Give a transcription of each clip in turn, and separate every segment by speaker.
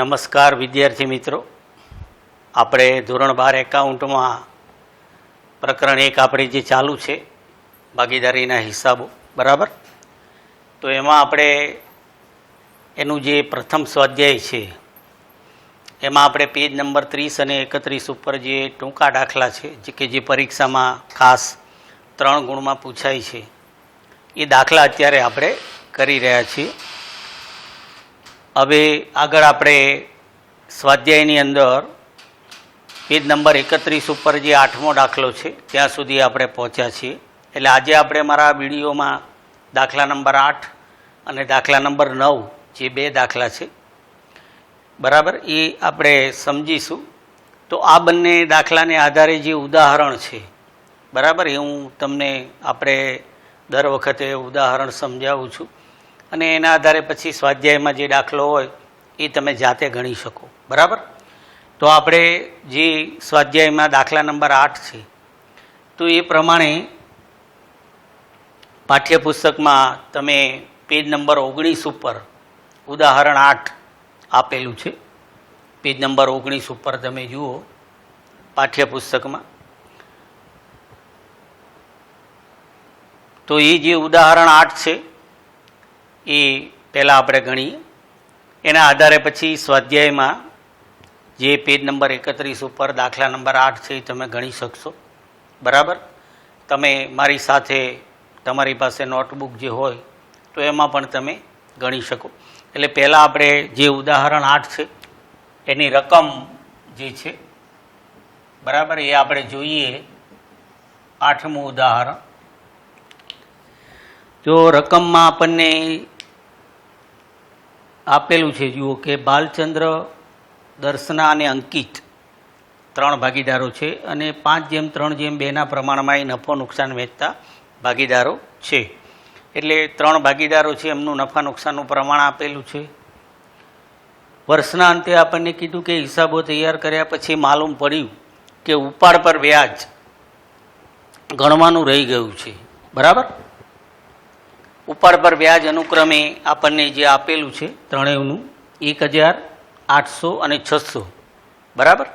Speaker 1: નમસ્કાર વિદ્યાર્થી મિત્રો, આપણે ધોરણ 12 એકાઉન્ટમાં પ્રકરણ 1 આપણે જે ચાલુ છે ભાગીદારીના હિસાબો, બરાબર. તો એમાં આપણે એનું જે પ્રથમ સ્વાધ્યાય છે એમાં આપણે પેજ નંબર 30 અને 31 ઉપર જે ટૂંકા દાખલા છે કે જે પરીક્ષામાં ખાસ 3 ગુણમાં પૂછાય છે એ દાખલા અત્યારે આપણે કરી રહ્યા છીએ. હવે આગળ આપણે સ્વાધ્યાયની અંદર પેજ નંબર 31 ઉપર જે 8મો દાખલો છે ત્યાં સુધી આપણે પહોંચ્યા છીએ. એટલે આજે આપણે મારા વિડીયોમાં દાખલા નંબર 8 અને દાખલા નંબર 9 જે 2 દાખલા છે, બરાબર, એ આપણે સમજીશું. તો આ બંને દાખલાને આધારે જે ઉદાહરણ છે, બરાબર, એ હું તમને આપણે દર વખતે ઉદાહરણ સમજાવું છું અને એના આધારે પછી સ્વાધ્યાયમાં જે દાખલો હોય એ તમે જાતે ગણી શકો, બરાબર. તો આપણે જે સ્વાધ્યાયમાં દાખલા નંબર 8 છે તો એ પ્રમાણે પાઠ્યપુસ્તકમાં તમે પેજ નંબર 19 ઉપર ઉદાહરણ 8 આપેલું છે. પેજ નંબર 19 ઉપર તમે જુઓ પાઠ્યપુસ્તકમાં. તો એ જે ઉદાહરણ 8 છે એ પહેલાં આપણે ગણીએ, એના આધારે પછી સ્વાધ્યાયમાં જે પેજ નંબર 31 ઉપર દાખલા નંબર 8 છે એ તમે ગણી શકશો, બરાબર. તમે મારી સાથે તમારી પાસે નોટબુક જે હોય તો એમાં પણ તમે ગણી શકો. એટલે પહેલાં આપણે જે ઉદાહરણ 8 છે એની રકમ જે છે, બરાબર, એ આપણે જોઈએ. 8મું ઉદાહરણ. જો રકમમાં આપણને આપેલું છે, જુઓ કે બાલચંદ્ર, દર્શના અને અંકિત 3 ભાગીદારો છે અને 5:3:2 પ્રમાણમાં એ નફો નુકસાન વહેંચતા ભાગીદારો છે. એટલે 3 ભાગીદારો છે, એમનું નફા નુકસાનનું પ્રમાણ આપેલું છે. વર્ષના અંતે આપણને કીધું કે હિસાબો તૈયાર કર્યા પછી માલુમ પડ્યું કે ઉપાડ પર વ્યાજ ગણવાનું રહી ગયું છે, બરાબર. ઉપાડ પર વ્યાજ અનુક્રમે આપણને જે આપેલું છે ત્રણેયનું 1,800 અને 600, બરાબર.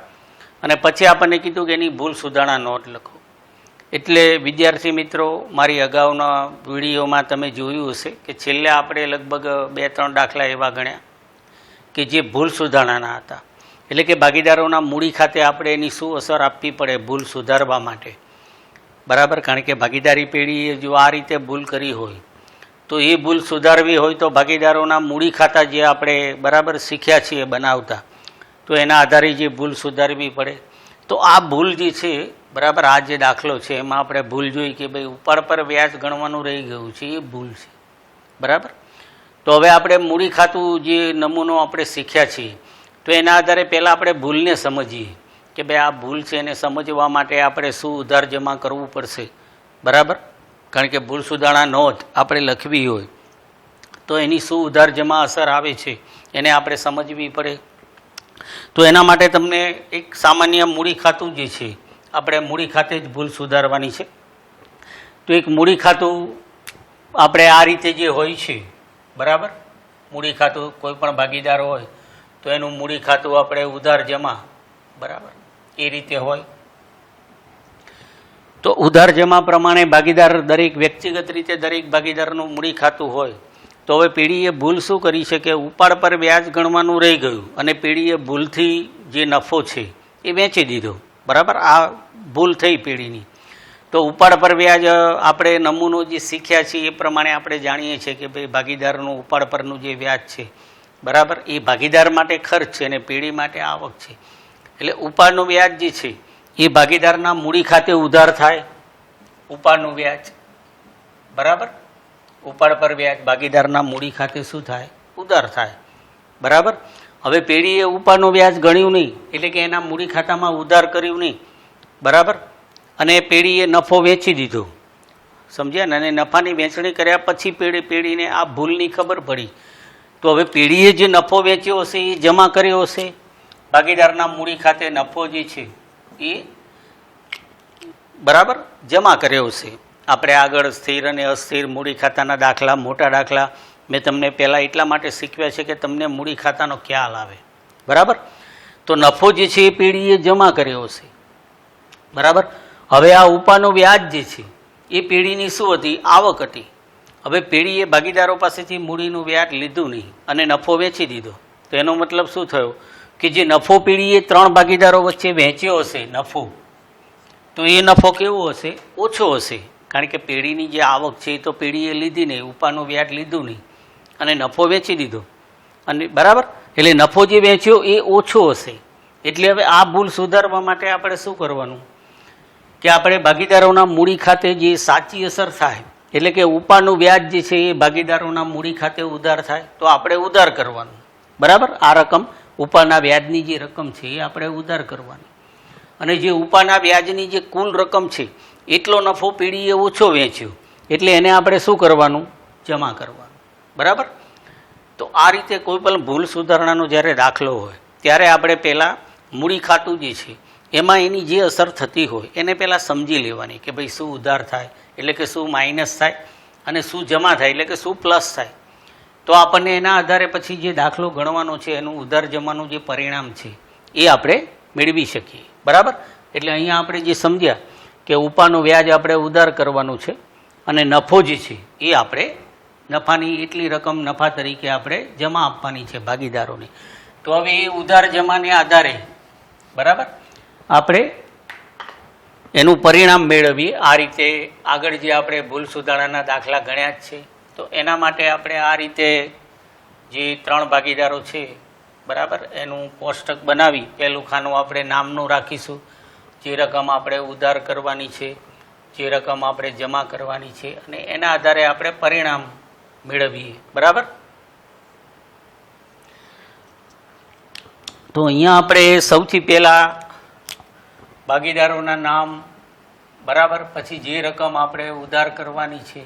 Speaker 1: અને પછી આપણને કીધું કે એની ભૂલ સુધારણા નોટ લખો. એટલે વિદ્યાર્થી મિત્રો, મારી અગાઉના વિડીયોમાં તમે જોયું હશે કે છેલ્લે આપણે લગભગ 2-3 દાખલા એવા ગણ્યા કે જે ભૂલ સુધારણાના હતા. એટલે કે ભાગીદારોના મૂડી ખાતે આપણે એની શું અસર આપવી પડે ભૂલ સુધારવા માટે, બરાબર. કારણ કે ભાગીદારી પેઢીએ જો આ રીતે ભૂલ કરી હોય તો એ ભૂલ સુધારવી હોય તો ભાગીદારોના મૂડી ખાતા જે આપણે બરાબર શીખ્યા છીએ બનાવતા, તો એના આધારે જે ભૂલ સુધારવી પડે. તો આ ભૂલ જે છે, બરાબર, આ જે દાખલો છે એમાં આપણે ભૂલ જોઈ કે ભાઈ ઉપાડ પર વ્યાજ ગણવાનું રહી ગયું છે, એ ભૂલ છે, બરાબર. તો હવે આપણે મૂડી ખાતું જે નમૂનો આપણે શીખ્યા છીએ તો એના આધારે પહેલાં આપણે ભૂલને સમજીએ કે ભાઈ આ ભૂલ છે, એને સમજવા માટે આપણે શું ઉધાર જમા કરવું પડશે, બરાબર. કારણ કે ભૂલ સુધારણા નોંધ આપણે લખવી હોય તો એની શું ઉધાર જમા અસર આવે છે એને આપણે સમજવી પડે. તો એના માટે તમને એક સામાન્ય મૂડી ખાતું જે છે, આપણે મૂડી ખાતે જ ભૂલ સુધારવાની છે. તો એક મૂડી ખાતું આપણે આ રીતે જે હોય છે, બરાબર, મૂડી ખાતું કોઈ પણ ભાગીદાર હોય તો એનું મૂડી ખાતું આપણે ઉધાર જમા, બરાબર, એ રીતે હોય. તો ઉધાર જમા પ્રમાણે ભાગીદાર દરેક વ્યક્તિગત રીતે દરેક ભાગીદારનું મૂડી ખાતું હોય. તો હવે પેઢીએ ભૂલ શું કરી છે કે ઉપાડ પર વ્યાજ ગણવાનું રહી ગયું અને પેઢીએ ભૂલથી જે નફો છે એ વેચી દીધો, બરાબર. આ ભૂલ થઈ પેઢીની. તો ઉપાડ પર વ્યાજ આપણે નમૂનો જે શીખ્યા છીએ એ પ્રમાણે આપણે જાણીએ છીએ કે ભાઈ ભાગીદારનું ઉપાડ પરનું જે વ્યાજ છે, બરાબર, એ ભાગીદાર માટે ખર્ચ છે અને પેઢી માટે આવક છે. એટલે ઉપાડનું વ્યાજ જે છે એ ભાગીદારના મૂડી ખાતે ઉધાર થાય, ઉપાડનું વ્યાજ, બરાબર. ઉપાડ પર વ્યાજ ભાગીદારના મૂડી ખાતે શું થાય? ઉધાર થાય, બરાબર. હવે પેઢીએ ઉપાડનું વ્યાજ ગણ્યું નહીં, એટલે કે એના મૂડી ખાતામાં ઉધાર કર્યું નહીં, બરાબર. અને પેઢીએ નફો વેચી દીધો, સમજ્યા ને. અને નફાની વેચણી કર્યા પછી પેઢીને આ ભૂલની ખબર પડી. તો હવે પેઢીએ જે નફો વેચ્યો હશે એ જમા કર્યો હશે ભાગીદારના મૂડી ખાતે. નફો જે છે એ, બરાબર, જમા કર્યો છે. આપણે આગળ સ્થિર અને અસ્થિર મૂડી ખાતાના દાખલા, મોટા દાખલા મેં તમને પહેલાં એટલા માટે શીખવ્યા છે કે તમને મૂડી ખાતાનો ખ્યાલ આવે, બરાબર. તો નફો જે છે એ પેઢીએ જમા કર્યો હશે, બરાબર. હવે આ ઉપાનું વ્યાજ જે છે એ પેઢીની શું હતી? આવક હતી. હવે પેઢીએ ભાગીદારો પાસેથી મૂડીનું વ્યાજ લીધું નહીં અને નફો વેચી દીધો. તો એનો મતલબ શું થયો કે જે નફો પેઢીએ 3 ભાગીદારો વચ્ચે વહેંચ્યો હશે નફો, તો એ નફો કેવો હશે? ઓછો હશે. કારણ કે પેઢીની જે આવક છે એ તો પેઢીએ લીધી નહીં, ઉપાનું વ્યાજ લીધું નહીં અને નફો વેચી દીધો, અને બરાબર. એટલે નફો જે વેચ્યો એ ઓછો હશે. એટલે હવે આ ભૂલ સુધારવા માટે આપણે શું કરવાનું કે આપણે ભાગીદારોના મૂડી ખાતે જે સાચી અસર થાય, એટલે કે ઉપાનું વ્યાજ જે છે એ ભાગીદારોના મૂડી ખાતે ઉધાર થાય તો આપણે ઉધાર કરવાનું, બરાબર. આ રકમ ઉપાના વ્યાજની જે રકમ છે એ આપણે ઉધાર કરવાની, અને જે ઉપાના વ્યાજની જે કુલ રકમ છે એટલો નફો પેઢીએ ઓછો વેચ્યો એટલે એને આપણે શું કરવાનું? જમા કરવાનું, બરાબર. તો આ રીતે કોઈ પણ ભૂલ સુધારણાનો જ્યારે દાખલો હોય ત્યારે આપણે પહેલાં મૂડી ખાતું જે છે એમાં એની જે અસર થતી હોય એને પહેલાં સમજી લેવાની કે ભાઈ શું ઉધાર થાય એટલે કે શું માઇનસ થાય અને શું જમા થાય એટલે કે શું પ્લસ થાય. તો આપણને એના આધારે પછી જે દાખલો ગણવાનો છે એનું ઉધાર જમાનું જે પરિણામ છે એ આપણે મેળવી શકીએ, બરાબર. એટલે અહીંયા આપણે જે સમજ્યા કે ઉપાનું વ્યાજ આપણે ઉધાર કરવાનું છે અને નફો જે છે એ આપણે નફાની એટલી રકમ નફા તરીકે આપણે જમા આપવાની છે ભાગીદારોને. તો હવે એ ઉધાર જમાને આધારે, બરાબર, આપણે એનું પરિણામ મેળવીએ. આ રીતે આગળ જે આપણે ભૂલ સુધારણાના દાખલા ગણ્યા જ છે, તો એના માટે આપણે આ રીતે જે 3 ભાગીદારો છે, બરાબર, એનું કોષ્ટક બનાવી પહેલું ખાનું આપણે નામનું રાખીશું, જે રકમ આપણે ઉધાર કરવાની છે, જે રકમ આપણે જમા કરવાની છે, અને એના આધારે આપણે પરિણામ મેળવીએ, બરાબર. તો અહીંયા આપણે સૌથી પહેલાં ભાગીદારોના નામ, બરાબર, પછી જે રકમ આપણે ઉધાર કરવાની છે,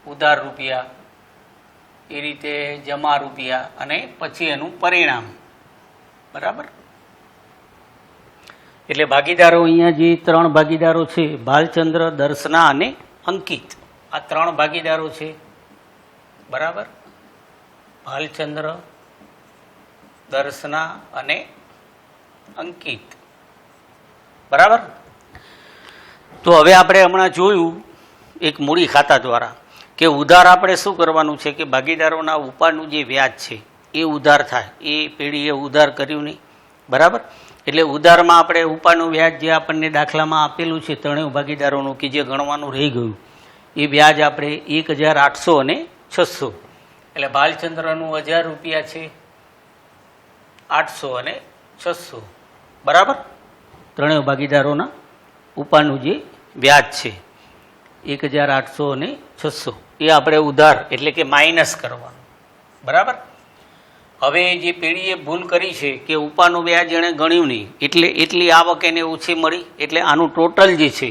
Speaker 1: ઉધાર રૂપિયા, એ રીતે જમા રૂપિયા, અને પછી એનું પરિણામ, બરાબર. એટલે ભાગીદારો અહીંયા જે 3 ભાગીદારો છે, ભાલચંદ્ર, દર્શના અને અંકિત, આ 3 ભાગીદારો છે, બરાબર. ભાલચંદ્ર, દર્શના અને અંકિત, બરાબર. તો હવે આપણે હમણાં જોયું એક મૂડી ખાતા દ્વારા કે ઉધાર આપણે શું કરવાનું છે કે ભાગીદારોના ઉપાનું જે વ્યાજ છે એ ઉધાર થાય, એ પેઢીએ ઉધાર કર્યું નહીં, બરાબર. એટલે ઉધારમાં આપણે ઉપાનું વ્યાજ જે આપણને દાખલામાં આપેલું છે 3 ભાગીદારોનું કે જે ગણવાનું રહી ગયું, એ વ્યાજ આપણે 1800 અને 600, એટલે ભાલચંદ્રનું 1000 રૂપિયા છે, 800 અને 600, બરાબર. 3 ભાગીદારોના ઉપાનું જે વ્યાજ છે 1800 અને 600 એ આપણે ઉધાર એટલે કે માઇનસ કરવાનું, બરાબર. હવે જે પેઢીએ ભૂલ કરી છે કે ઉપાનું વ્યાજ એણે ગણ્યું નહીં એટલે એટલી આવક એને ઓછી મળી, એટલે આનું ટોટલ જે છે,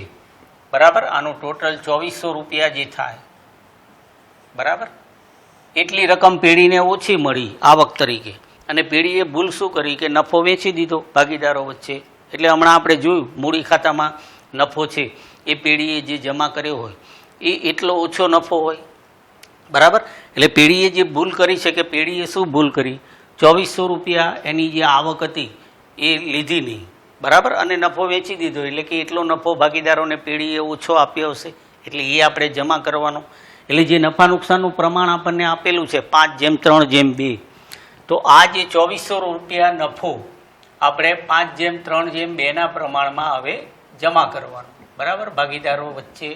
Speaker 1: બરાબર, આનું ટોટલ 2400 રૂપિયા જે થાય, બરાબર, એટલી રકમ પેઢીને ઓછી મળી આવક તરીકે. અને પેઢીએ ભૂલ શું કરી કે નફો વેચી દીધો ભાગીદારો વચ્ચે. એટલે હમણાં આપણે જોયું મૂડી ખાતામાં નફો છે એ પેઢીએ જે જમા કર્યો હોય એ એટલો ઓછો નફો હોય, બરાબર. એટલે પેઢીએ જે ભૂલ કરી છે કે પેઢીએ શું ભૂલ કરી, 2400 રૂપિયા એની જે આવક હતી એ લીધી નહીં, બરાબર, અને નફો વેચી દીધો, એટલે કે એટલો નફો ભાગીદારોને પેઢીએ ઓછો આપ્યો હશે, એટલે એ આપણે જમા કરવાનો. એટલે જે નફા નુકસાનનું પ્રમાણ આપણને આપેલું છે 5:3:2, તો આ જે 2400 રૂપિયા નફો આપણે 5:3:2 પ્રમાણમાં હવે જમા કરવાનું, બરાબર. ભાગીદારો વચ્ચે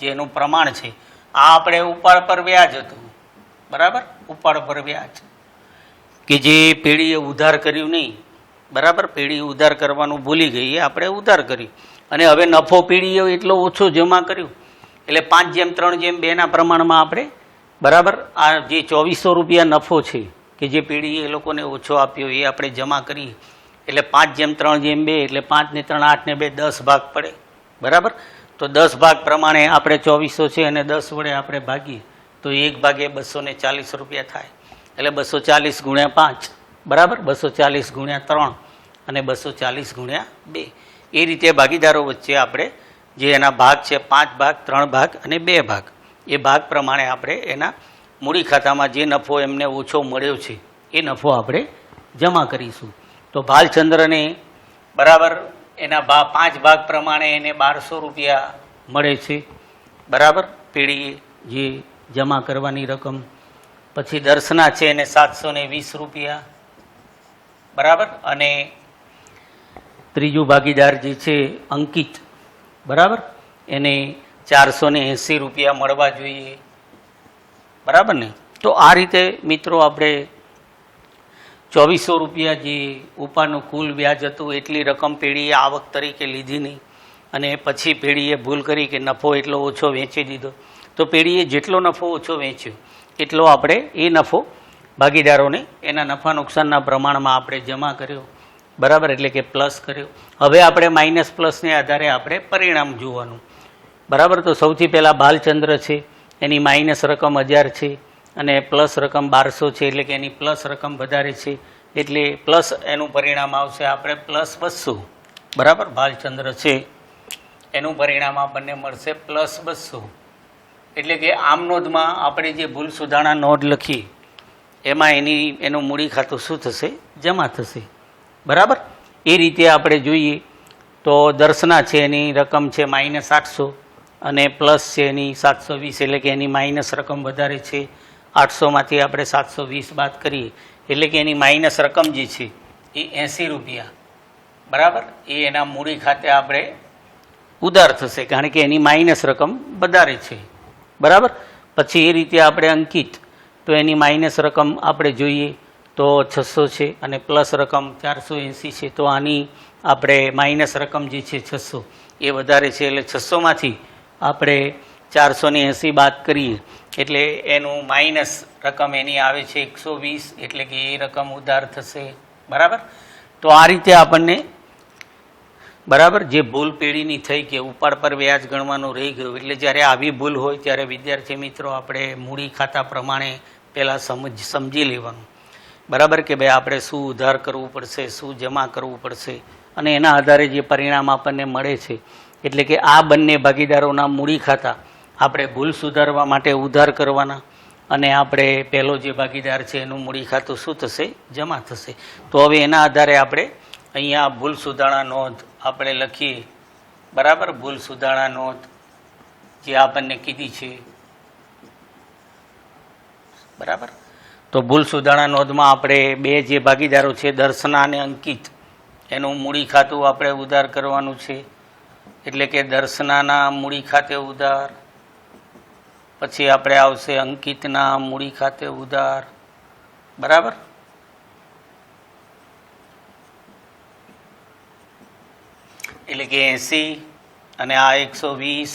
Speaker 1: જેનું પ્રમાણ છે આ આપણે ઉપાડ પર વ્યાજ હતું, બરાબર, ઉપાડ પર વ્યાજ કે જે પેઢીએ ઉધાર કર્યું નહીં, બરાબર, પેઢી ઉધાર કરવાનું ભૂલી ગઈ, એ આપણે ઉધાર કર્યું, અને હવે નફો પેઢીએ એટલો ઓછો જમા કર્યું એટલે 5:3:2 પ્રમાણમાં આપણે, બરાબર, આ જે 2400 રૂપિયા નફો છે કે જે પેઢીએ એ લોકોને ઓછો આપ્યો એ આપણે જમા કરીએ એટલે 5:3:2 એટલે 5 ને 3 8 ને 2 10 ભાગ પડે, બરાબર. તો 10 ભાગ પ્રમાણે આપણે 2400 છે અને 10 વડે આપણે ભાગીએ તો 1/240 રૂપિયા થાય, એટલે 240 × 5, બરાબર, 240 × 3 અને 240 × 2, એ રીતે ભાગીદારો વચ્ચે આપણે જે એના ભાગ છે 5 ભાગ, 3 ભાગ અને 2 ભાગ, એ ભાગ પ્રમાણે આપણે એના મૂડી ખાતામાં જે નફો એમને ઓછો મળ્યો છે એ નફો આપણે જમા કરીશું. તો ભાલચંદ્રને બરાબર એના 5 ભાગ પ્રમાણે એને 1200 રૂપિયા મળે છે, બરાબર, પેઢીએ જે જમા કરવાની રકમ. પછી દર્શના છે એને 720 રૂપિયા, બરાબર. અને ત્રીજું ભાગીદાર જે છે અંકિત, બરાબર, એને 480 રૂપિયા મળવા જોઈએ, બરાબર ને. તો આ રીતે મિત્રો આપણે 2400 રૂપિયા જે ઉપાડનું કુલ વ્યાજ હતું એટલી રકમ પેઢીએ આવક તરીકે લીધી નહીં, અને પછી પેઢીએ ભૂલ કરી કે નફો એટલો ઓછો વેચી દીધો. તો પેઢીએ જેટલો નફો ઓછો વેચ્યો એટલો આપણે એ નફો ભાગીદારોને એના નફા નુકસાનના પ્રમાણમાં આપણે જમા કર્યો, બરાબર, એટલે કે પ્લસ કર્યો. હવે આપણે માઇનસ પ્લસને આધારે આપણે પરિણામ જોવાનું, બરાબર. તો સૌથી પહેલાં ભાલચંદ્ર છે એની માઇનસ રકમ 1000 છે અને પ્લસ રકમ 1200 છે, એટલે કે એની પ્લસ રકમ વધારે છે, એટલે પ્લસ એનું પરિણામ આવશે આપણે પ્લસ 200, બરાબર. ભાલચંદ્ર છે એનું પરિણામ આપણને મળશે પ્લસ 200. એટલે કે આમ નોંધમાં આપણે જે ભૂલ સુધારણા નોંધ લખી એમાં એનું મૂડી ખાતું શું થશે? જમા થશે, બરાબર. એ રીતે આપણે જોઈએ તો દર્શના છે એની રકમ છે -800 અને પ્લસ છે એની 720, એટલે કે એની માઇનસ રકમ વધારે છે. 800માંથી આપણે 720 બાદ કરીએ એટલે કે એની માઇનસ રકમ જે છે એ 80 રૂપિયા, બરાબર, એ એના મૂડી ખાતે આપણે ઉધાર થશે, કારણ કે એની માઇનસ રકમ વધારે છે, બરાબર. પછી એ રીતે આપણે અંકિત, તો એની માઇનસ રકમ આપણે જોઈએ તો 600 છે અને પ્લસ રકમ 480 છે. તો આની આપણે માઇનસ રકમ જે છે 600 એ વધારે છે, એટલે 600માંથી આપણે 480 બાદ કરીએ એટલે એનું માઇનસ રકમ એની આવે છે 120, એટલે કે એ રકમ ઉધાર થશે, બરાબર. તો આ રીતે આપણને, બરાબર, જે ભૂલ પેઢીની થઈ કે ઉપાડ પર વ્યાજ ગણવાનું રહી ગયું, એટલે જ્યારે આવી ભૂલ હોય ત્યારે વિદ્યાર્થી મિત્રો આપણે મૂડી ખાતા પ્રમાણે પહેલાં સમજી લેવાનું, બરાબર, કે ભાઈ આપણે શું ઉધાર કરવું પડશે, શું જમા કરવું પડશે, અને એના આધારે જે પરિણામ આપણને મળે છે, એટલે કે આ બંને ભાગીદારોના મૂડી ખાતા આપણે ભૂલ સુધારવા માટે ઉધાર કરવાના, અને આપણે પહેલો જે ભાગીદાર છે એનું મૂડી ખાતું શું થશે? જમા થશે. તો હવે એના આધારે આપણે અહીંયા ભૂલ સુધારણા નોંધ આપણે લખીએ, બરાબર. ભૂલ સુધારણા નોંધ જે આપણને કીધી છે, બરાબર. તો ભૂલ સુધારણા નોંધમાં આપણે બે જે ભાગીદારો છે દર્શના અને અંકિત, એનું મૂડી ખાતું આપણે ઉધાર કરવાનું છે, એટલે કે દર્શનાના મૂડી ખાતે ઉધાર, પછી આપણે આવશે અંકિતના મૂડી ખાતે ઉધાર, બરાબર. એટલે કે 80 અને આ 120,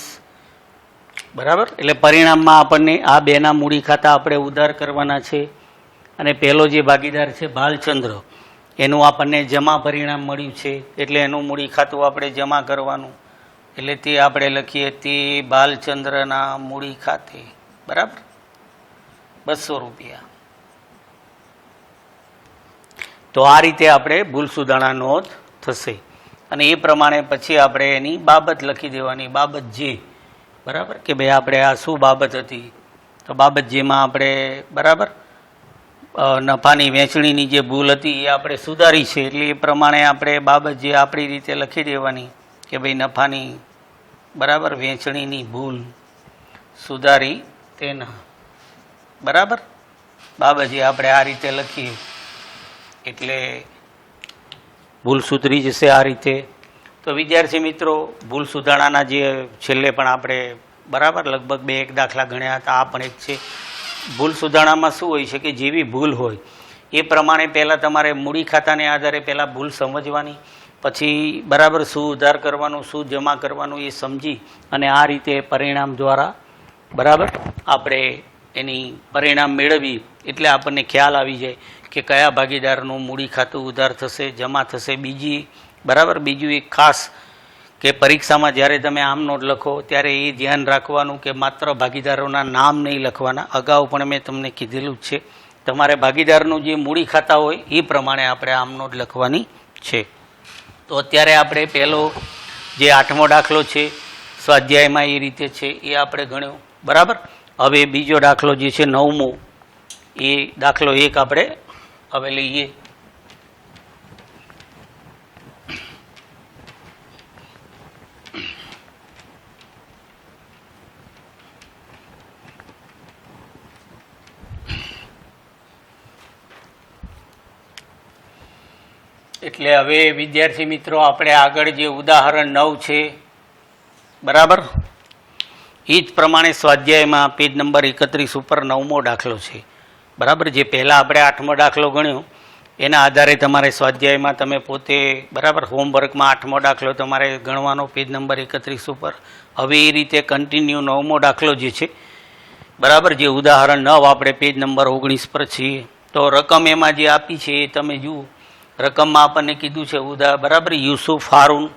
Speaker 1: બરાબર. એટલે પરિણામમાં આપણને આ બેના મૂડી ખાતા આપણે ઉધાર કરવાના છે, અને પહેલો જે ભાગીદાર છે ભાલચંદ્ર, એનું આપણને જમા પરિણામ મળ્યું છે, એટલે એનું મૂડી ખાતું આપણે જમા કરવાનું, એટલે તે આપણે લખીએ તે ભાલચંદ્રના મૂડી ખાતે, બરાબર, 200 રૂપિયા. તો આ રીતે આપણે ભૂલ સુધારણા નોંધ થશે, અને એ પ્રમાણે પછી આપણે એની બાબત લખી દેવાની, બાબત જે, બરાબર, કે ભાઈ આપણે આ શું બાબત હતી? તો બાબત જેમાં આપણે, બરાબર, નફાની વહેંચણીની જે ભૂલ હતી એ આપણે સુધારી છે, એટલે એ પ્રમાણે આપણે બાબત જે આપણી રીતે લખી દેવાની કે ભાઈ નફાની, બરાબર, વહેંચણીની ભૂલ સુધારી તેના, બરાબર, બાબત જે આપણે આ રીતે લખીએ એટલે ભૂલ સુધરી જશે આ રીતે. તો વિદ્યાર્થી મિત્રો, ભૂલ સુધારણાના જે છેલ્લે પણ આપણે, બરાબર, લગભગ 2-1 દાખલા ગણ્યા હતા, આ પણ એક છે. ભૂલ સુધારણામાં શું હોય છે કે જેવી ભૂલ હોય એ પ્રમાણે પહેલાં તમારે મૂડી ખાતાને આધારે પહેલાં ભૂલ સમજવાની, પછી, બરાબર, શું ઉધાર કરવાનું, શું જમા કરવાનું એ સમજી અને આ રીતે પરિણામ દ્વારા, બરાબર, આપણે એની પરિણામ મેળવી એટલે આપણને ખ્યાલ આવી જાય કે કયા ભાગીદારનું મૂડી ખાતું ઉધાર થશે, જમા થશે. બીજું એક ખાસ કે પરીક્ષામાં જ્યારે તમે આમ નોટ લખો ત્યારે એ ધ્યાન રાખવાનું કે માત્ર ભાગીદારોના નામ નહીં લખવાના. અગાઉ પણ મેં તમને કીધેલું જ છે, તમારે ભાગીદારનું જે મૂડી ખાતા હોય એ પ્રમાણે આપણે આમ નોટ લખવાની છે. તો અત્યારે આપણે પહેલો જે 8મો દાખલો છે સ્વાધ્યાયમાં એ રીતે છે એ આપણે ગણ્યો, બરાબર. હવે બીજો દાખલો જે છે 9મો, એ દાખલો 1 આપણે હવે લઈએ. એટલે હવે વિદ્યાર્થી મિત્રો આપણે આગળ જે ઉદાહરણ 9 છે, બરાબર, એ જ પ્રમાણે સ્વાધ્યાયમાં પેજ નંબર 31 ઉપર 9મો દાખલો છે, બરાબર. જે પહેલાં આપણે 8મો દાખલો ગણ્યો એના આધારે તમારે સ્વાધ્યાયમાં તમે પોતે, બરાબર, હોમવર્કમાં 8મો દાખલો તમારે ગણવાનો પેજ નંબર 31 ઉપર. હવે એ રીતે કન્ટિન્યુ 9મો દાખલો જે છે, બરાબર, જે ઉદાહરણ 9 આપણે પેજ નંબર 19 પર છીએ. તો રકમ એમાં જે આપી છે એ તમે જુઓ. રકમમાં આપણને કીધું છે બરાબર, યુસુફ, હારૂન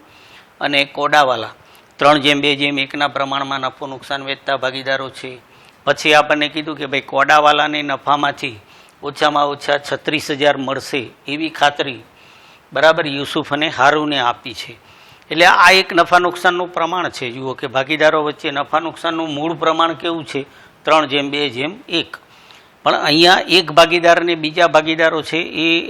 Speaker 1: અને કોડાવાલા 3:2:1 પ્રમાણમાં નફો નુકસાન વેચતા ભાગીદારો છે. પછી આપણને કીધું કે ભાઈ કોડાવાલાને નફામાંથી ઓછામાં ઓછા 36,000 મળશે એવી ખાતરી, બરાબર, યુસુફ અને હારૂને આપી છે. એટલે આ એક નફા નુકસાનનું પ્રમાણ છે. જુઓ કે ભાગીદારો વચ્ચે નફા નુકસાનનું મૂળ પ્રમાણ કેવું છે? 3:2:1. પણ અહીંયા એક ભાગીદારને બીજા ભાગીદારો છે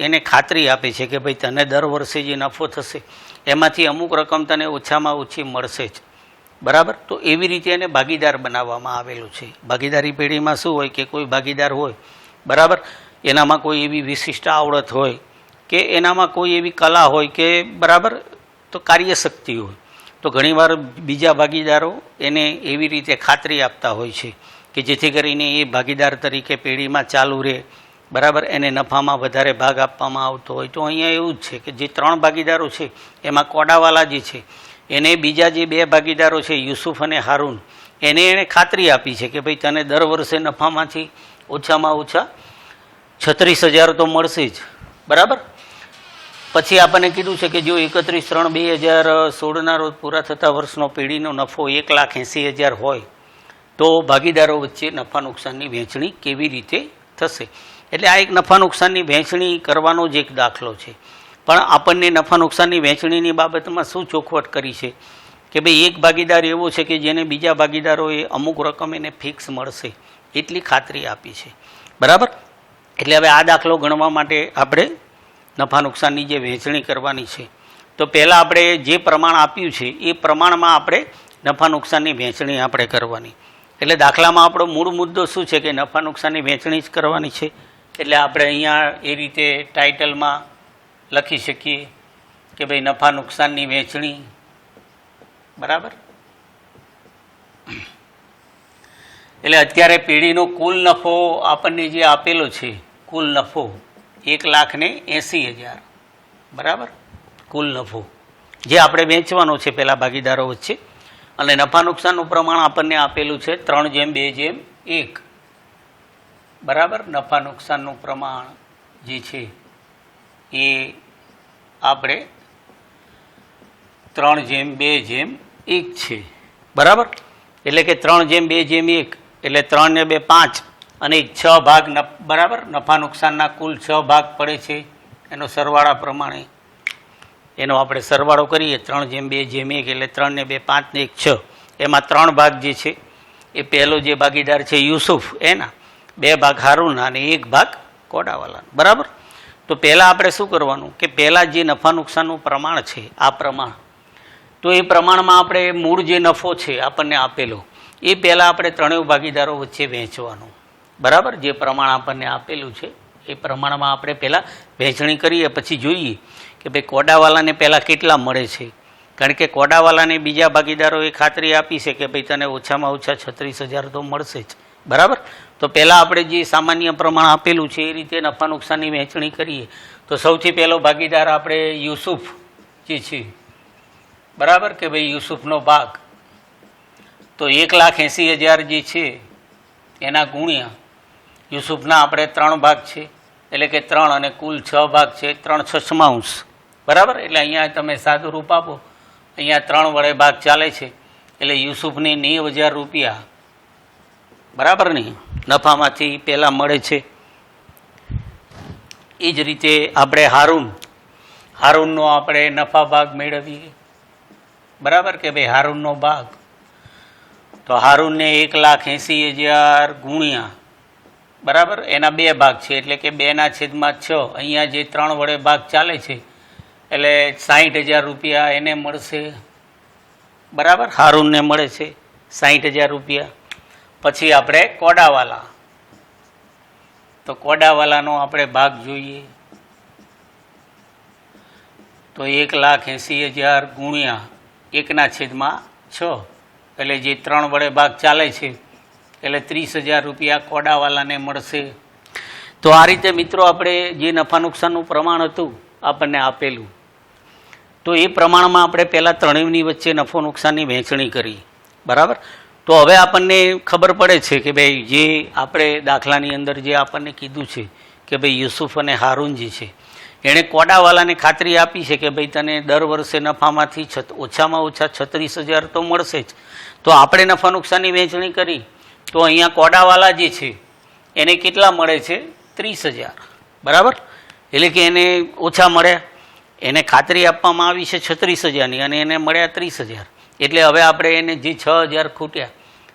Speaker 1: એને ખાતરી આપે છે કે ભાઈ તને દર વર્ષે જે નફો થશે એમાંથી અમુક રકમ તને ઓછામાં ઓછી મળશે જ, બરાબર. તો એવી રીતે એને ભાગીદાર બનાવવામાં આવેલું છે. ભાગીદારી પેઢીમાં શું હોય કે કોઈ ભાગીદાર હોય, બરાબર, એનામાં કોઈ એવી વિશિષ્ટ આવડત હોય કે એનામાં કોઈ એવી કલા હોય કે, બરાબર, તો કાર્યશક્તિ હોય, તો ઘણીવાર બીજા ભાગીદારો એને એવી રીતે ખાતરી આપતા હોય છે કે જેથી કરીને એ ભાગીદાર તરીકે પેઢીમાં ચાલુ રહે, બરાબર, એને નફામાં વધારે ભાગ આપવામાં આવતો હોય. તો અહીંયા એવું જ છે કે જે 3 ભાગીદારો છે એમાં કોડાવાલા જે છે એને બીજા જે 2 ભાગીદારો છે યુસુફ અને હારૂન એને ખાતરી આપી છે કે ભાઈ તને દર વર્ષે નફામાંથી ઓછામાં ઓછા 36,000 તો મળશે જ, બરાબર. પછી આપણને કીધું છે કે જો 31/3/2016 રોજ પૂરા થતા વર્ષનો પેઢીનો નફો 1,80,000 હોય તો ભાગીદારો વચ્ચે નફા નુકસાનની વહેંચણી કેવી રીતે થશે? એટલે આ એક નફા નુકસાનની વહેંચણી કરવાનો જ એક દાખલો છે. પણ આપણને નફા નુકસાનની વહેંચણીની બાબતમાં શું ચોખવટ કરી છે કે ભાઈ એક ભાગીદાર એવો છે કે જેને બીજા ભાગીદારોએ અમુક રકમ એને ફિક્સ મળશે એટલી ખાતરી આપી છે, બરાબર. એટલે હવે આ દાખલો ગણવા માટે આપણે નફા નુકસાનની જે વહેંચણી કરવાની છે તો પહેલાં આપણે જે પ્રમાણ આપ્યું છે એ પ્રમાણમાં આપણે નફા નુકસાનની વહેંચણી આપણે કરવાની. એટલે દાખલામાં આપણો મૂળ મુદ્દો શું છે કે નફા નુકસાનની વહેંચણી જ કરવાની છે. એટલે આપણે અહીંયા એ રીતે ટાઇટલમાં લખી શકીએ કે ભાઈ નફા નુકસાનની વહેંચણી, બરાબર. એટલે અત્યારે પેઢીનો કુલ નફો આપણને જે આપેલો છે, કુલ નફો 1,80,000, બરાબર, કુલ નફો જે આપણે વેચવાનો છે પેલા ભાગીદારો વચ્ચે. અને નફા નુકસાનનું પ્રમાણ આપણને આપેલું છે 3:2:1, બરાબર. નફા નુકસાનનું પ્રમાણ જે છે એ આપણે 3:2:1 છે, બરાબર. એટલે કે 3:2:1 એટલે 3 ને 2 5 અને 6 ભાગ, બરાબર. નફા નુકસાનના કુલ 6 ભાગ પડે છે એનો સરવાળા પ્રમાણે એનો આપણે સરવાળો કરીએ 3:2:1 એટલે 3 ને 2 5 ને 1 6. એમાં 3 ભાગ જે છે એ પહેલો જે ભાગીદાર છે યુસુફ એના, 2 ભાગ હારૂન અને 1 ભાગ કોડાવાલા, બરાબર. તો પહેલાં આપણે શું કરવાનું કે પહેલાં જે નફા નુકસાનનું પ્રમાણ છે આ પ્રમાણ, તો એ પ્રમાણમાં આપણે મૂળ જે નફો છે આપણને આપેલો એ પહેલાં આપણે 3 ભાગીદારો વચ્ચે વહેંચવાનું, બરાબર. જે પ્રમાણ આપણને આપેલું છે એ પ્રમાણમાં આપણે પહેલાં વહેંચણી કરીએ. પછી જોઈએ કે ભાઈ કોડાવાલાને પહેલાં કેટલા મળે છે, કારણ કે કોડાવાલાને બીજા ભાગીદારોએ ખાતરી આપી છે કે ભાઈ તને ઓછામાં ઓછા 36,000 તો મળશે જ, બરાબર. તો પહેલાં આપણે જે સામાન્ય પ્રમાણ આપેલું છે એ રીતે નફા નુકસાનની વહેંચણી કરીએ. તો સૌથી પહેલો ભાગીદાર આપણે યુસુફ જે છે, બરાબર, કે ભાઈ યુસુફનો ભાગ તો 1,80,000 જે છે એના ગુણ્યા યુસુફના આપણે 3 ભાગ છે એટલે કે 3 અને કુલ 6 ભાગ છે 3/6, બરાબર. એટલે અહીંયા તમે સાદું રૂપ આપો, અહીંયા 3 વડે ભાગ ચાલે છે એટલે યુસુફને 90,000 રૂપિયા, બરાબર, નહીં નફામાંથી પહેલાં મળે છે. એ જ રીતે આપણે હારૂનનો આપણે નફા ભાગ મેળવીએ, બરાબર, કે ભાઈ હારૂનનો ભાગ તો હારૂનને 1,80,000 ગુણ્યા, બરાબર, એના 2 ભાગ છે એટલે કે 2/6. અહીંયા જે 3 વડે ભાગ ચાલે છે એટલે 60,000 રૂપિયા એને મળશે, બરાબર, હારૂનને મળે છે 60,000 રૂપિયા. પછી આપણે કોડાવાલા, તો કોડાવાલાનો આપણે ભાગ જોઈએ તો 1,80,000 ગુણ્યા 1/6, એટલે જે 3 વડે ભાગ ચાલે છે એટલે 30,000 રૂપિયા કોડાવાલાને મળશે. તો આ રીતે મિત્રો આપણે જે નફા નુકસાનનું પ્રમાણ હતું આપણને આપેલું, તો એ પ્રમાણમાં આપણે પહેલાં ત્રણેયની વચ્ચે નફો નુકસાનની વહેંચણી કરી. બરાબર. તો હવે આપણને ખબર પડે છે કે ભાઈ જે આપણે દાખલાની અંદર જે આપણને કીધું છે કે ભાઈ યુસુફ અને હારૂન જે છે એણે કોડાવાલાને ખાતરી આપી છે કે ભાઈ તને દર વર્ષે નફામાંથી ઓછામાં ઓછા 36,000 તો મળશે જ. તો આપણે નફા નુકસાનની વહેંચણી કરી તો અહીંયા કોડાવાલા જે છે એને કેટલા મળે છે? 30,000. બરાબર. એટલે કે એને ઓછા મળ્યા, એને ખાતરી આપવામાં આવી છે 36,000ની અને એને મળ્યા 30,000. એટલે હવે આપણે એને જે 6,000 ખૂટ્યા,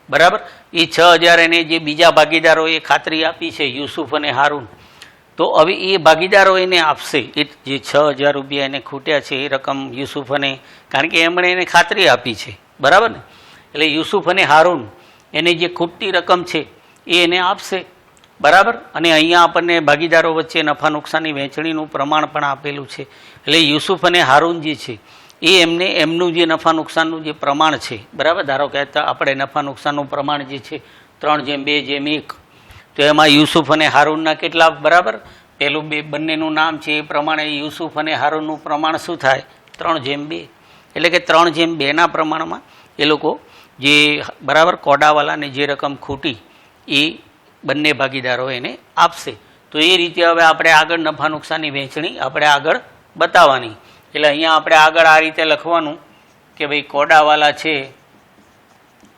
Speaker 1: બરાબર, એ 6,000 એને જે બીજા ભાગીદારોએ ખાતરી આપી છે યુસુફ અને હારૂન, તો હવે એ ભાગીદારો એને આપશે. એ જે 6,000 રૂપિયા એને ખૂટ્યા છે એ રકમ યુસુફ અને, કારણ કે એમણે એને ખાતરી આપી છે, બરાબર ને, એટલે યુસુફ અને હારૂન એને જે ખૂટતી રકમ છે એ એને આપશે. બરાબર. અને અહીંયા આપણને ભાગીદારો વચ્ચે નફા નુકસાનની વહેંચણીનું પ્રમાણ પણ આપેલું છે. એટલે યુસુફ અને હારૂન જે છે એ એમને એમનું જે નફા નુકસાનનું જે પ્રમાણ છે, બરાબર, ધારો કે આપણે નફા નુકસાનનું પ્રમાણ જે છે 3:2:1, તો એમાં યુસુફ અને હારૂનના કેટલા? બરાબર. પેલું બંનેનું નામ છે એ પ્રમાણે યુસુફ અને હારૂનનું પ્રમાણ શું થાય? 3:2. એટલે કે 3:2ના પ્રમાણમાં એ લોકો જે, બરાબર, કોડાવાલાને જે રકમ ખૂટી એ બંને ભાગીદારો એને આપશે. તો એ રીતે હવે આપણે આગળ નફા નુકસાનની વહેંચણી આપણે આગળ બતાવવાની. એટલે અહીંયા આપણે આગળ આ રીતે લખવાનું કે ભાઈ કોડાવાલા છે,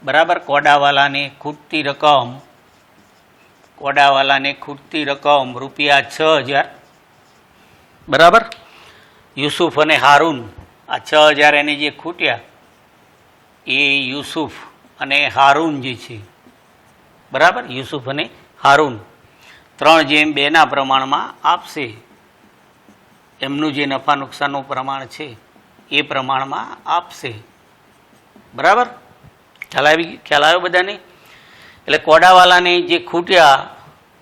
Speaker 1: બરાબર, કોડાવાલાને ખૂટતી રકમ રૂપિયા 6,000. બરાબર. યુસુફ અને હારૂન આ 6,000 એને જે ખૂટ્યા એ યુસુફ અને હારૂન જે છે, બરાબર, યુસુફ અને હારૂન 3:2ના પ્રમાણમાં આપશે. એમનું જે નફા નુકસાનનું પ્રમાણ છે એ પ્રમાણમાં આપશે. બરાબર. ખ્યાલ આવ્યો બધાને? એટલે કોડાવાલાને જે ખૂટ્યા,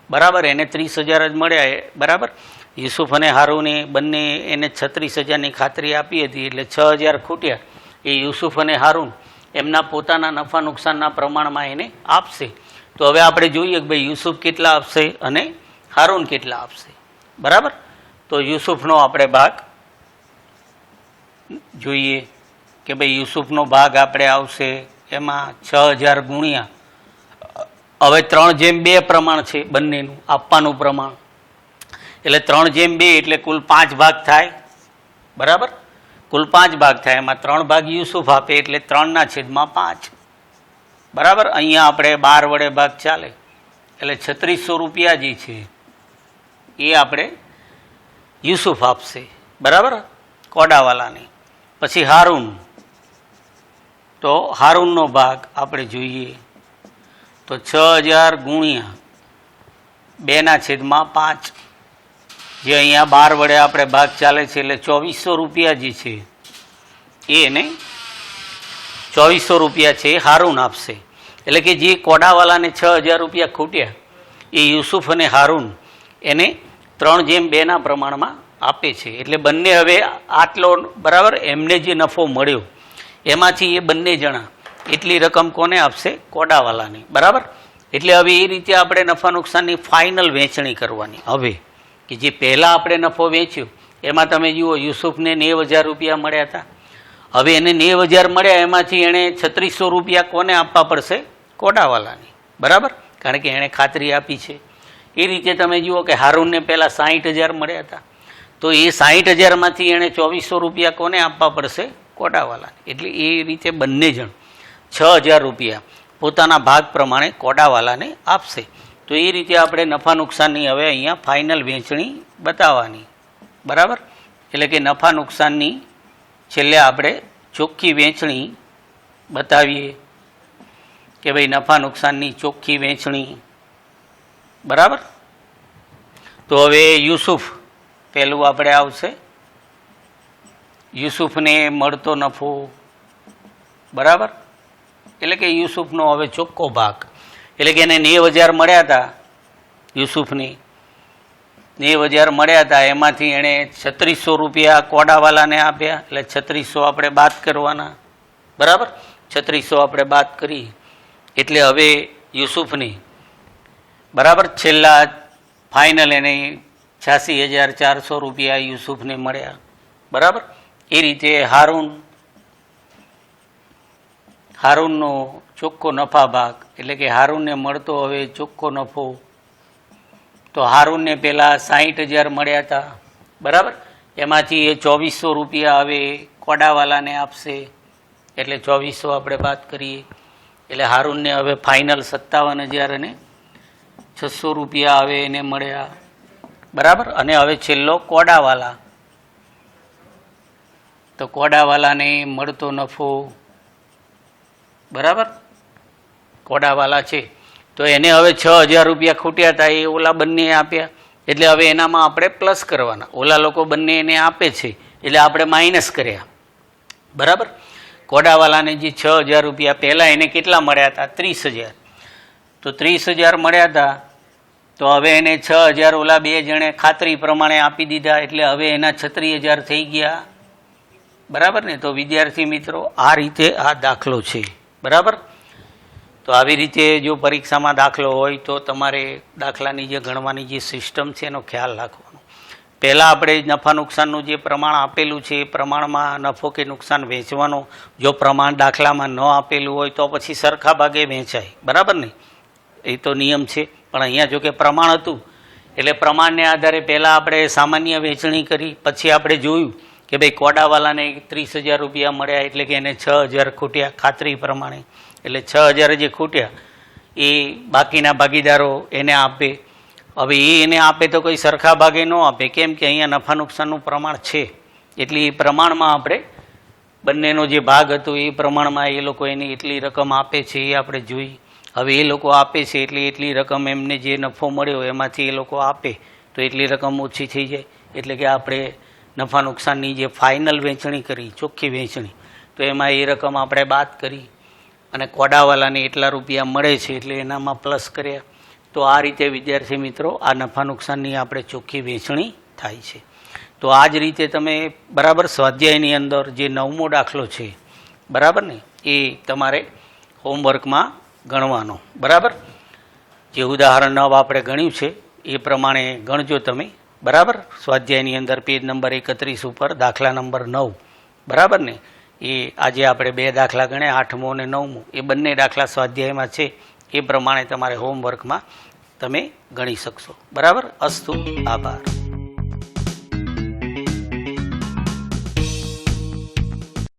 Speaker 1: બરાબર, એને 30,000 જ મળ્યા. બરાબર. યુસુફ અને હારૂને બંને એને 36,000ની ખાતરી આપી હતી, એટલે 6,000 ખૂટ્યા એ યુસુફ અને હારૂન એમના પોતાના નફા નુકસાનના પ્રમાણમાં એને આપશે. તો હવે આપણે જોઈએ કે ભાઈ યુસુફ કેટલા આપશે અને હારૂન કેટલા આપશે. બરાબર. તો યુસુફનો આપણે ભાગ જોઈએ કે ભાઈ યુસુફનો ભાગ આપણે આવશે એમાં 6,000 ગુણ્યા, હવે 3:2 પ્રમાણ છે બંનેનું આપવાનું પ્રમાણ, એટલે 3:2 એટલે કુલ 5 ભાગ થાય. બરાબર. કુલ 5 ભાગ થાય, એમાં 3 ભાગ યુસુફ આપે એટલે 3/5. બરાબર. અહીંયા આપણે 12 વડે ભાગ ચાલે એટલે 3600 રૂપિયા જે છે એ આપણે યુસુફ આપશે. બરાબર, કોડાવાલાને. પછી હારૂન, તો હારૂનનો ભાગ આપણે જોઈએ તો 6,000 ગુણ્યા 2/5, જે અહીંયા 12 વડે આપણે ભાગ ચાલે છે એટલે 2400 રૂપિયા જે છે એને 2400 રૂપિયા છે એ હારૂન આપશે. એટલે કે જે કોડાવાલાને 6,000 રૂપિયા ખૂટ્યા એ યુસુફ અને હારૂન એને 3:2ના પ્રમાણમાં આપે છે. એટલે બંને હવે આટલો, બરાબર, એમને જે નફો મળ્યો એમાંથી એ બંને જણા એટલી રકમ કોને આપશે? કોડાવાલાને. બરાબર. એટલે હવે એ રીતે આપણે નફા નુકસાનની ફાઇનલ વહેંચણી કરવાની. હવે કે જે પહેલાં આપણે નફો વેચ્યો એમાં તમે જુઓ યુસુફને 90,000 રૂપિયા મળ્યા હતા. હવે એને 90,000 મળ્યા, એમાંથી એણે 3600 રૂપિયા કોને આપવા પડશે? કોડાવાલાને. બરાબર, કારણ કે એણે ખાતરી આપી છે. એ રીતે તમે જુઓ કે હારૂનને પહેલાં 60,000 મળ્યા હતા, તો એ 60,000માંથી એણે 2400 રૂપિયા કોને આપવા પડશે? કોડાવાલાને. એટલે એ રીતે બંને જણ 6,000 રૂપિયા પોતાના ભાગ પ્રમાણે કોડાવાલાને આપશે. તો એ રીતે આપણે નફા નુકસાનની હવે અહીંયા ફાઇનલ વહેંચણી બતાવવાની. બરાબર. એટલે કે નફા નુકસાનની છેલ્લે આપણે ચોખ્ખી વહેંચણી બતાવીએ કે ભાઈ નફા નુકસાનની ચોખ્ખી વહેંચણી. બરાબર. તો હવે યુસુફ પહેલું આપણે આવશે, યુસુફને મળતો નફો. બરાબર. એટલે કે યુસુફનો હવે ચોખ્ખો ભાગ, એટલે કે એને 90,000 મળ્યા હતા યુસુફને, 90,000 મળ્યા હતા, એમાંથી એણે 3600 રૂપિયા કોડાવાલાને આપ્યા, એટલે 3600 આપણે બાદ કરવાના, બરાબર. 3600 આપણે બાદ કરી એટલે હવે યુસુફની, બરાબર, છેલ્લા ફાઇનલ એને 86,400 રૂપિયા યુસુફને મળ્યા, બરાબર. એ રીતે હારૂનનો ચોખ્ખો નફા ભાગ, એટલે કે હારૂનને મળતો હવે ચોખ્ખો નફો, તો હારૂનને પહેલાં 60,000 મળ્યા હતા, બરાબર. એમાંથી એ 2400 રૂપિયા હવે કોડાવાલાને આપશે, એટલે 2400 આપણે બાદ કરીએ એટલે હારૂનને હવે ફાઇનલ 57,600 રૂપિયા હવે એને મળ્યા, બરાબર. અને હવે છેલ્લો કોડાવાલા, તો કોડાવાલાને મળતો નફો, બરાબર, કોડાવાલા છે તો એને હવે 6,000 રૂપિયા ખૂટ્યા હતા, એ ઓલા બંને આપ્યા, એટલે હવે એનામાં આપણે પ્લસ કરવાના. ઓલા લોકો બંને એને આપે છે એટલે આપણે માઇનસ કર્યા, બરાબર. કોડાવાલાને જે 6,000 રૂપિયા પહેલાં એને કેટલા મળ્યા હતા? 30,000. તો 30,000 મળ્યા હતા, તો હવે એને 6,000 ઓલા બે જણે ખાતરી પ્રમાણે આપી દીધા, એટલે હવે એના 36,000 થઈ ગયા, બરાબર ને. તો વિદ્યાર્થી મિત્રો આ રીતે આ દાખલો છે, બરાબર. તો આવી રીતે જો પરીક્ષામાં દાખલો હોય તો તમારે દાખલાની જે ગણવાની જે સિસ્ટમ છે એનો ખ્યાલ રાખવાનો. પહેલાં આપણે નફા નુકસાનનું જે પ્રમાણ આપેલું છે એ પ્રમાણમાં નફો કે નુકસાન વેચવાનો. જો પ્રમાણ દાખલામાં ન આપેલું હોય તો પછી સરખા ભાગે વેચાય, બરાબર ને, એ તો નિયમ છે. પણ અહીંયા જો કે પ્રમાણ હતું એટલે પ્રમાણને આધારે પહેલાં આપણે સામાન્ય વેચણી કરી, પછી આપણે જોયું કે ભાઈ કોડાવાલાને 30,000 રૂપિયા મળ્યા એટલે કે એને 6,000 ખૂટ્યા ખાતરી પ્રમાણે, એટલે 6,000 જે ખૂટ્યા એ બાકીના ભાગીદારો એને આપે. હવે એને આપે તો કોઈ સરખા ભાગે ન આપે, કેમ કે અહીંયા નફા નુકસાનનું પ્રમાણ છે, એટલે એ પ્રમાણમાં આપણે બંનેનો જે ભાગ હતો એ પ્રમાણમાં એ લોકો એની એટલી રકમ આપે છે એ આપણે જોઈ. હવે એ લોકો આપે છે એટલે એટલી રકમ એમને જે નફો મળ્યો એમાંથી એ લોકો આપે તો એટલી રકમ ઓછી થઈ જાય, એટલે કે આપણે નફા નુકસાનની જે ફાઇનલ વેચણી કરી, ચોખ્ખી વેચણી, તો એમાં એ રકમ આપણે બાદ કરી અને કોડાવાલાને એટલા રૂપિયા મળે છે એટલે એનામાં પ્લસ કર્યા. તો આ રીતે વિદ્યાર્થી મિત્રો આ નફા નુકસાનની આપણે ચોખ્ખી વેચણી થાય છે. તો આ જ રીતે તમે, બરાબર, સ્વાધ્યાયની અંદર જે 9મો દાખલો છે, બરાબર ને, એ તમારે હોમવર્કમાં ગણવાનો, બરાબર. જે ઉદાહરણ 9 આપણે ગણ્યું છે એ પ્રમાણે ગણજો તમે, બરાબર. સ્વાધ્યાયની અંદર પેજ નંબર 31 ઉપર દાખલા નંબર 9, બરાબર ને, એ આજે આપણે 2 દાખલા ગણ્યા, 8મો અને 9મો, એ બંને દાખલા સ્વાધ્યાયમાં છે, એ પ્રમાણે તમારે હોમવર્કમાં તમે ગણી શકશો, બરાબર. અસ્તુ, આભાર.